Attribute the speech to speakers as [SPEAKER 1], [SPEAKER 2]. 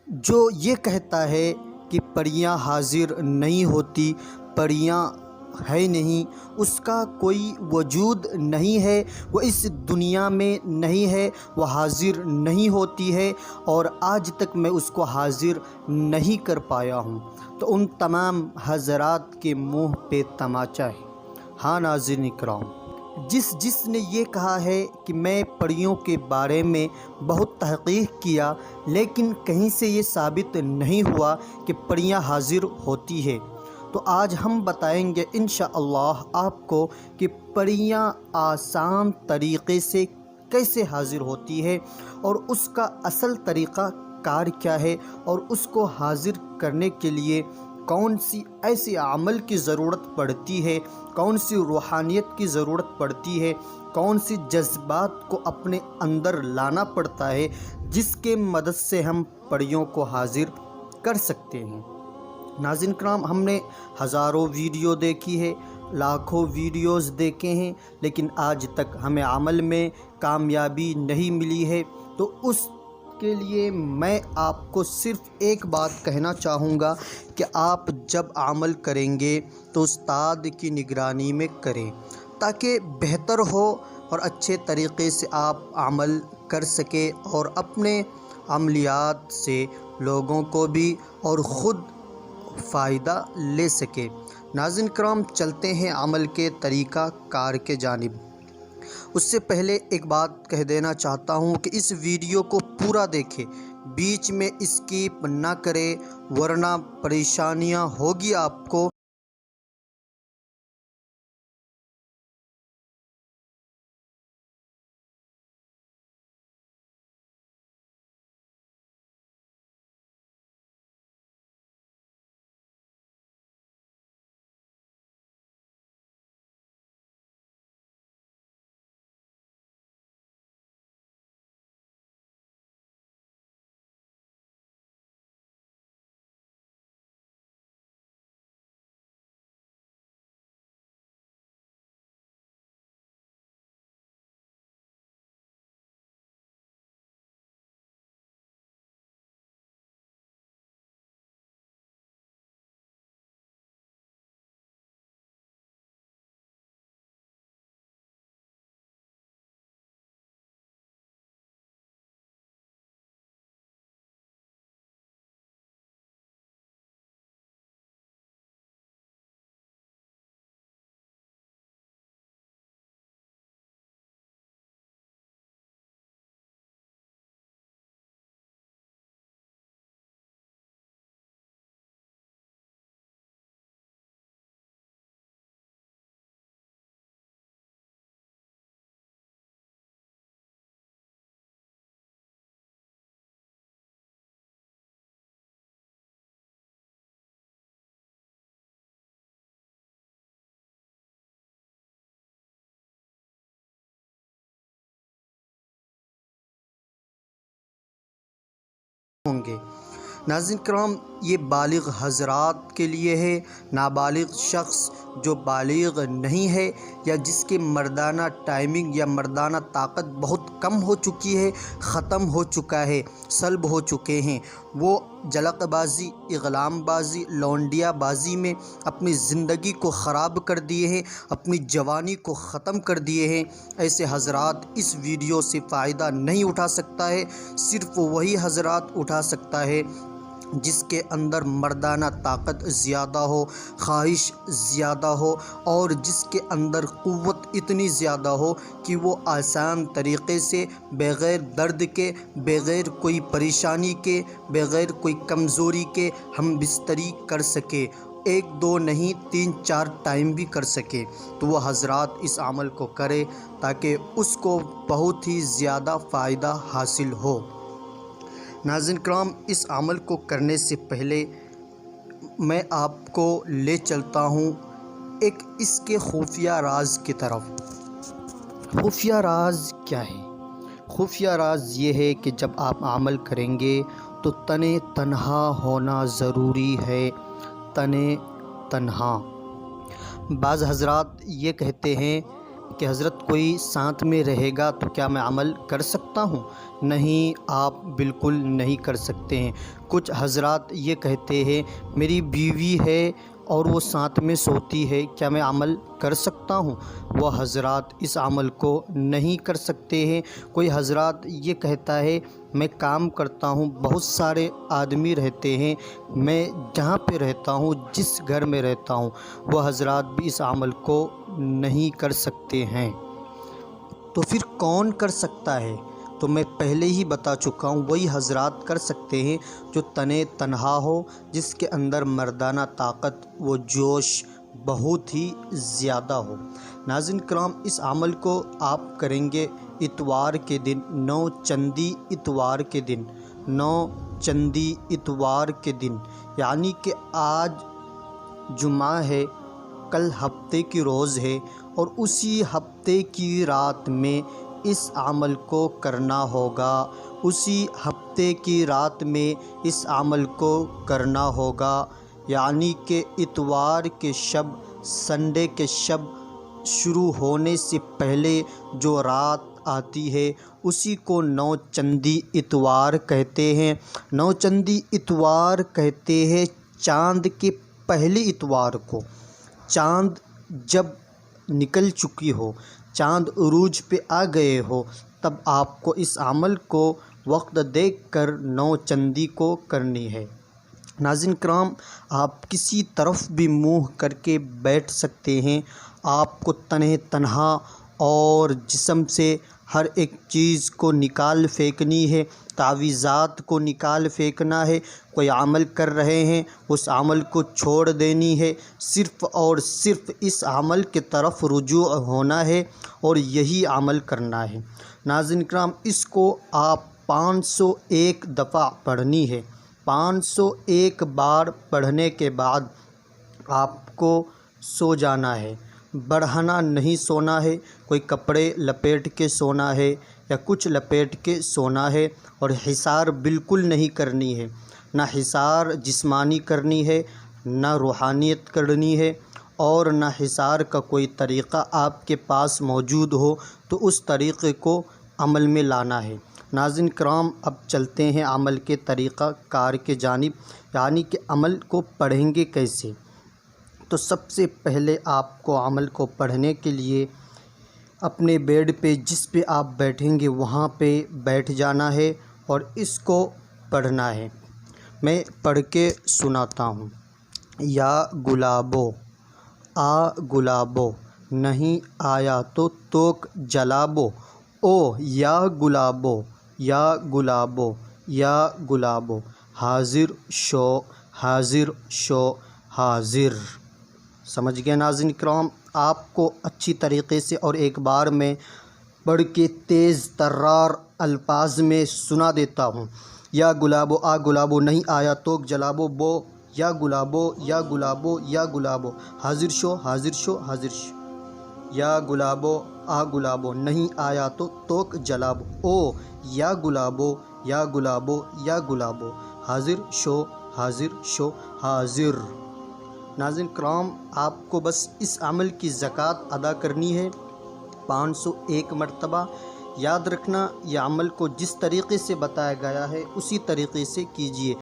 [SPEAKER 1] جو یہ کہتا ہے کہ پریاں حاضر نہیں ہوتی، پریاں ہے نہیں، اس کا کوئی وجود نہیں ہے، وہ اس دنیا میں نہیں ہے، وہ حاضر نہیں ہوتی ہے، اور آج تک میں اس کو حاضر نہیں کر پایا ہوں، تو ان تمام حضرات کے منہ پہ تماچا ہے۔ ہاں ناظرین اکرام، جس نے یہ کہا ہے کہ میں پریوں کے بارے میں بہت تحقیق کیا لیکن کہیں سے یہ ثابت نہیں ہوا کہ پریاں حاضر ہوتی ہے، تو آج ہم بتائیں گے انشاءاللہ آپ کو کہ پریاں آسان طریقے سے کیسے حاضر ہوتی ہے، اور اس کا اصل طریقہ کار کیا ہے، اور اس کو حاضر کرنے کے لیے کون سی ایسی عمل کی ضرورت پڑتی ہے، کون سی روحانیت کی ضرورت پڑتی ہے، کون سی جذبات کو اپنے اندر لانا پڑتا ہے جس کے مدد سے ہم پریوں کو حاضر کر سکتے ہیں۔ ناظرین کرام، ہم نے ہزاروں ویڈیو دیکھی ہے، لاکھوں ویڈیوز دیکھے ہیں، لیکن آج تک ہمیں عمل میں کامیابی نہیں ملی ہے، تو اس کے لیے میں آپ کو صرف ایک بات کہنا چاہوں گا کہ آپ جب عمل کریں گے تو استاد کی نگرانی میں کریں تاکہ بہتر ہو اور اچھے طریقے سے آپ عمل کر سکیں اور اپنے عملیات سے لوگوں کو بھی اور خود فائدہ لے سکے۔ ناظرین کرام، چلتے ہیں عمل کے طریقہ کار کے جانب۔ اس سے پہلے ایک بات کہہ دینا چاہتا ہوں کہ اس ویڈیو کو پورا دیکھیں، بیچ میں اسکیپ نہ کریں ورنہ پریشانیاں ہوگی آپ کو۔ ہوں گے۔ ناظرین کرام، یہ بالغ حضرات کے لیے ہے، نابالغ شخص جو بالغ نہیں ہے یا جس کے مردانہ ٹائمنگ یا مردانہ طاقت بہت کم ہو چکی ہے، ختم ہو چکا ہے، سلب ہو چکے ہیں، وہ جلق بازی، اغلام بازی، لونڈیا بازی میں اپنی زندگی کو خراب کر دیے ہیں، اپنی جوانی کو ختم کر دیے ہیں، ایسے حضرات اس ویڈیو سے فائدہ نہیں اٹھا سکتا ہے۔ صرف وہی حضرات اٹھا سکتا ہے جس کے اندر مردانہ طاقت زیادہ ہو، خواہش زیادہ ہو، اور جس کے اندر قوت اتنی زیادہ ہو کہ وہ آسان طریقے سے بغیر درد کے، بغیر کوئی پریشانی کے، بغیر کوئی کمزوری کے ہم بستری کر سکے، ایک دو نہیں 3 4 ٹائم بھی کر سکے، تو وہ حضرات اس عمل کو کرے تاکہ اس کو بہت ہی زیادہ فائدہ حاصل ہو۔ ناظرین کرام، اس عمل کو کرنے سے پہلے میں آپ کو لے چلتا ہوں ایک اس کے خفیہ راز کی طرف۔ خفیہ راز کیا ہے؟ خفیہ راز یہ ہے کہ جب آپ عمل کریں گے تو تنہا ہونا ضروری ہے، تنہا۔ بعض حضرات یہ کہتے ہیں کہ حضرت کوئی ساتھ میں رہے گا تو کیا میں عمل کر سکتا ہوں؟ نہیں، آپ بالکل نہیں کر سکتے ہیں۔ کچھ حضرات یہ کہتے ہیں میری بیوی ہے اور وہ ساتھ میں سوتی ہے، کیا میں عمل کر سکتا ہوں؟ وہ حضرات اس عمل کو نہیں کر سکتے ہیں۔ کوئی حضرات یہ کہتا ہے میں کام کرتا ہوں، بہت سارے آدمی رہتے ہیں، میں جہاں پہ رہتا ہوں، جس گھر میں رہتا ہوں، وہ حضرات بھی اس عمل کو نہیں کر سکتے ہیں۔ تو پھر کون کر سکتا ہے؟ تو میں پہلے ہی بتا چکا ہوں، وہی حضرات کر سکتے ہیں جو تنہا ہو، جس کے اندر مردانہ طاقت و جوش بہت ہی زیادہ ہو۔ ناظرین کرام، اس عمل کو آپ کریں گے اتوار کے دن، 9 چندی اتوار کے دن، 9 چندی اتوار کے دن، یعنی کہ آج جمعہ ہے، کل ہفتے کی روز ہے، اور اسی ہفتے کی رات میں اس عمل کو کرنا ہوگا، اسی ہفتے کی رات میں اس عمل کو کرنا ہوگا، یعنی کہ اتوار کے شب، سنڈے کے شب شروع ہونے سے پہلے جو رات آتی ہے اسی کو 9 چندی اتوار کہتے ہیں۔ 9 چندی اتوار کہتے ہیں چاند کے پہلے اتوار کو۔ چاند جب نکل چکی ہو، چاند عروج پہ آ گئے ہو، تب آپ کو اس عمل کو وقت دیکھ کر 9 چندی کو کرنی ہے۔ ناظرین کرام، آپ کسی طرف بھی منہ کر کے بیٹھ سکتے ہیں، آپ کو تنہا اور جسم سے ہر ایک چیز کو نکال پھینکنی ہے، تعویذات کو نکال پھینکنا ہے۔ کوئی عمل کر رہے ہیں، اس عمل کو چھوڑ دینی ہے، صرف اور صرف اس عمل کی طرف رجوع ہونا ہے اور یہی عمل کرنا ہے۔ ناظرین کرام، اس کو آپ 501 دفعہ پڑھنی ہے۔ 501 بار پڑھنے کے بعد آپ کو سو جانا ہے، بڑھنا نہیں سونا ہے، کوئی کپڑے لپیٹ کے سونا ہے یا کچھ لپیٹ کے سونا ہے، اور حصار بالکل نہیں کرنی ہے، نہ حصار جسمانی کرنی ہے، نہ روحانیت کرنی ہے، اور نہ حصار کا کوئی طریقہ آپ کے پاس موجود ہو تو اس طریقے کو عمل میں لانا ہے۔ ناظرین کرام، اب چلتے ہیں عمل کے طریقہ کار کے جانب، یعنی کہ عمل کو پڑھیں گے کیسے۔ تو سب سے پہلے آپ کو عمل کو پڑھنے کے لیے اپنے بیڈ پہ، جس پہ آپ بیٹھیں گے وہاں پہ بیٹھ جانا ہے اور اس کو پڑھنا ہے۔ میں پڑھ کے سناتا ہوں۔ یا گلابو آ گلابو، نہیں آیا تو توک جلابو، او یا گلابو یا گلابو یا گلابو، حاضر شو حاضر شو حاضر۔ سمجھ گئے ناظرین کرام؟ آپ کو اچھی طریقے سے اور ایک بار میں پڑھ کے تیز ترار الفاظ میں سنا دیتا ہوں۔ یا گلابو آ گلابو، نہیں آیا توک جلابو، بو یا گلابو یا گلابو یا گلابو، حاضر شو حاضر شو حاضر شو۔ یا گلابو آ گلابو، نہیں آیا تو توک جلابو، او یا گلابو یا گلابو یا گلابو، حاضر شو حاضر شو حاضر۔ ناظرین کرام، آپ کو بس اس عمل کی زکوٰۃ ادا کرنی ہے 501 مرتبہ۔ یاد رکھنا، یہ عمل کو جس طریقے سے بتایا گیا ہے اسی طریقے سے کیجیے۔